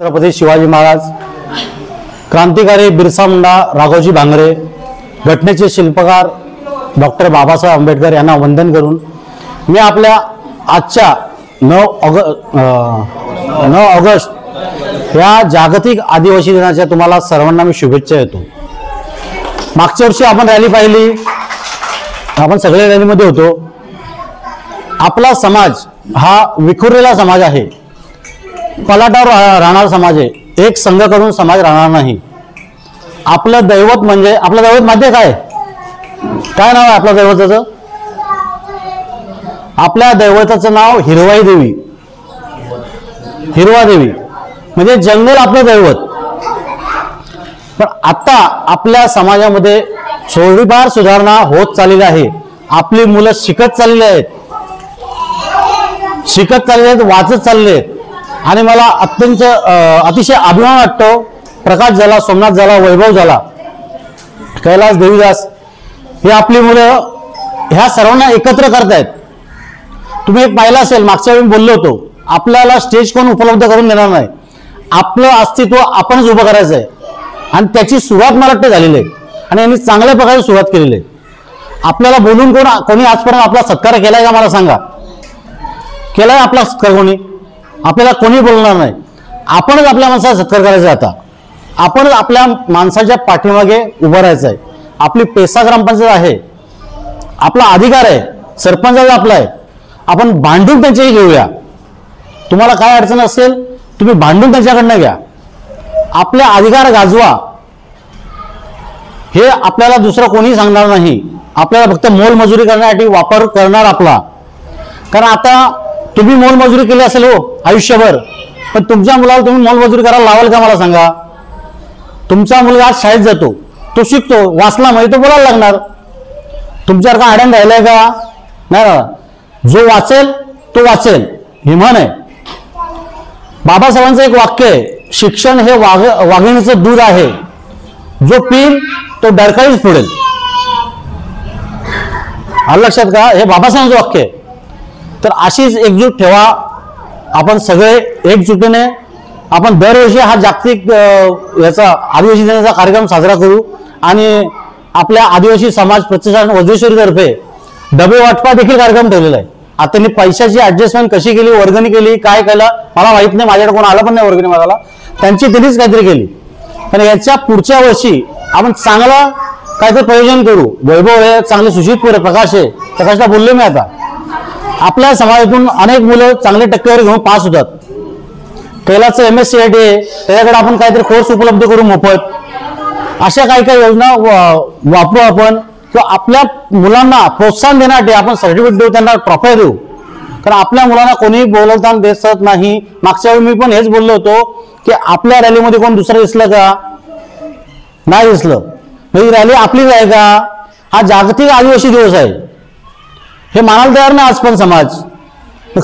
छत्रपती शिवाजी महाराज, क्रांतिकारी बिरसा मुंडा राघोजी भांगरे, घटनेचे शिल्पकार डॉक्टर बाबासाहेब आंबेडकर यांना वंदन करून मी आपल्या आजच्या 9 ऑगस्ट या जागतिक आदिवासी दिनाच्या तुम्हाला सर्वांना मी शुभेच्छा देतो। मागच्या वर्षी आपण रॅली पाहिली, आपण सगळे रॅलीमध्ये होतो। आपला समाज हा विखुरलेला समाज आहे, पलाटावर राहणारा समाज आहे, एक संघ करून समाज राहणार नाही। आपलं दैवत म्हणजे आपलं दैवत माहिती आहे काय नाव आहे आपल्या दैवताचं? आपल्या दैवताचं नाव हिरवाई देवी, हिरवा देवी म्हणजे जंगल आपलं दैवत। पण आता आपल्या समाजामध्ये थोडीफार सुधारणा होत चाललेली आहे। आपली मुलं शिकत चाललेली आहेत, वाचत चालले आहेत आणि मला अतिशय अभिमान वाटतो। प्रकाश झाला, सोमनाथ झाला, वैभव झाला, कैलास देवीदास हे आपली मुलं ह्या सर्वांना एकत्र करतायत। तुम्ही एक पाहिलं असेल, मागच्या वेळी बोललो होतो, आपल्याला स्टेज कोण उपलब्ध करून देणार नाही, आपलं अस्तित्व आपणच उभं करायचं आहे आणि त्याची सुरुवात मला वाटते झालेली आहे आणि यांनी चांगल्या प्रकारे सुरुवात केलेली आहे। आपल्याला बोलून कोणी आजपर्यंत आपला सत्कार केलाय का? मला सांगा, केलाय आपला सत्कार कोणी? आपल्याला कोणी बोलणार नाही, आपणच आपल्या माणसाचा सत्कार करायचा। आता आपणच आपल्या माणसाच्या पाठीमागे उभं राहायचं आहे। आपली पेसा ग्रामपंचायत आहे, आपला अधिकार आहे, सरपंच आपला आहे, आपण भांडून त्यांच्याही घेऊया। तुम्हाला काय अडचण असेल तुम्ही भांडून त्यांच्याकडनं घ्या, आपले अधिकार गाजवा। हे आपल्याला दुसरं कोणी सांगणार नाही, आपल्याला फक्त मोलमजुरी करण्यासाठी वापर करणार आपला। कारण आता तुम्ही मोलमजुरी केली असेल हो आयुष्यभर, पण तुमच्या मुलाला तुम्ही मोलमजुरी करायला लावाल का? मला सांगा। तुमचा मुलगा आज शाळेत जातो, तो शिकतो, वाचला म्हणजे तो बोलायला लागणार। तुमच्यासारखा आडण राहिलाय का? नाही ना। जो वाचेल तो वाचेल, ही म्हण आहे। बाबासाहेबांचं एक वाक्य आहे, शिक्षण हे वाघिणीचं दूध आहे, जो पिल तो डरकाळीच फोडेल। आलं लक्षात का? हे बाबासाहेबांचं वाक्य आहे। तर अशीच एकजूट ठेवा, आपण सगळे एकजुटीने आपण दरवर्षी हा जागतिक याचा आदिवासी दिनाचा कार्यक्रम साजरा करू आणि आपल्या आदिवासी समाज प्रतिष्ठान वज्रेश्वरीतर्फे डबे वाटपा देखील कार्यक्रम ठेवलेला आहे। आता त्यांनी पैशाची ऍडजस्टमेंट कशी केली, वर्गणी केली, काय केलं मला माहित नाही, माझ्याकडे कोण आलं पण नाही वर्गणी मागायला, त्यांची त्यांनीच काहीतरी केली। पण याच्या पुढच्या वर्षी आपण चांगलं काहीतरी प्रयोजन करू। वैभव हे चांगले सुशिक्षित प्रकाश आहे, प्रकाशला बोलले मी। आता आपल्या समाजातून अनेक मुलं चांगले टक्केवारी घेऊन पास होतात। कैलासचं MSCIT आहे, त्याच्याकडे आपण काहीतरी कोर्स उपलब्ध करू मोफत। अशा काही काही योजना वापरू आपण, किंवा आपल्या मुलांना प्रोत्साहन देण्यासाठी आपण सर्टिफिकेट देऊ, त्यांना ट्रॉफी देऊ। कारण आपल्या मुलांना कोणी बोलवताना दिसत नाही। मागच्या वेळी मी पण हेच बोललो होतो की आपल्या रॅलीमध्ये कोण दुसरं दिसलं का? नाही दिसलं। ही रॅली आपलीच आहे का? हा जागतिक आदिवासी दिवस आहे, हे मानायला तयार नाही आज पण समाज।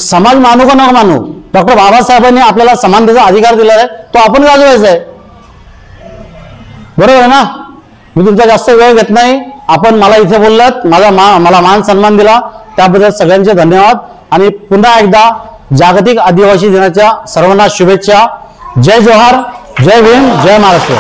समाज मानू का नको मानू, डॉक्टर बाबासाहेबांनी आपल्याला समानतेचा अधिकार दिला आहे, तो आपण गाजवायचा आहे। बरोबर आहे ना? मी तुमचा जास्त वेळ घेत नाही, आपण मला इथे बोललात, मला मान सन्मान दिला, त्याबद्दल सगळ्यांचे धन्यवाद। आणि पुन्हा एकदा जागतिक आदिवासी दिनाच्या सर्वांना शुभेच्छा। जय जोहार, जय भीम, जय महाराष्ट्र।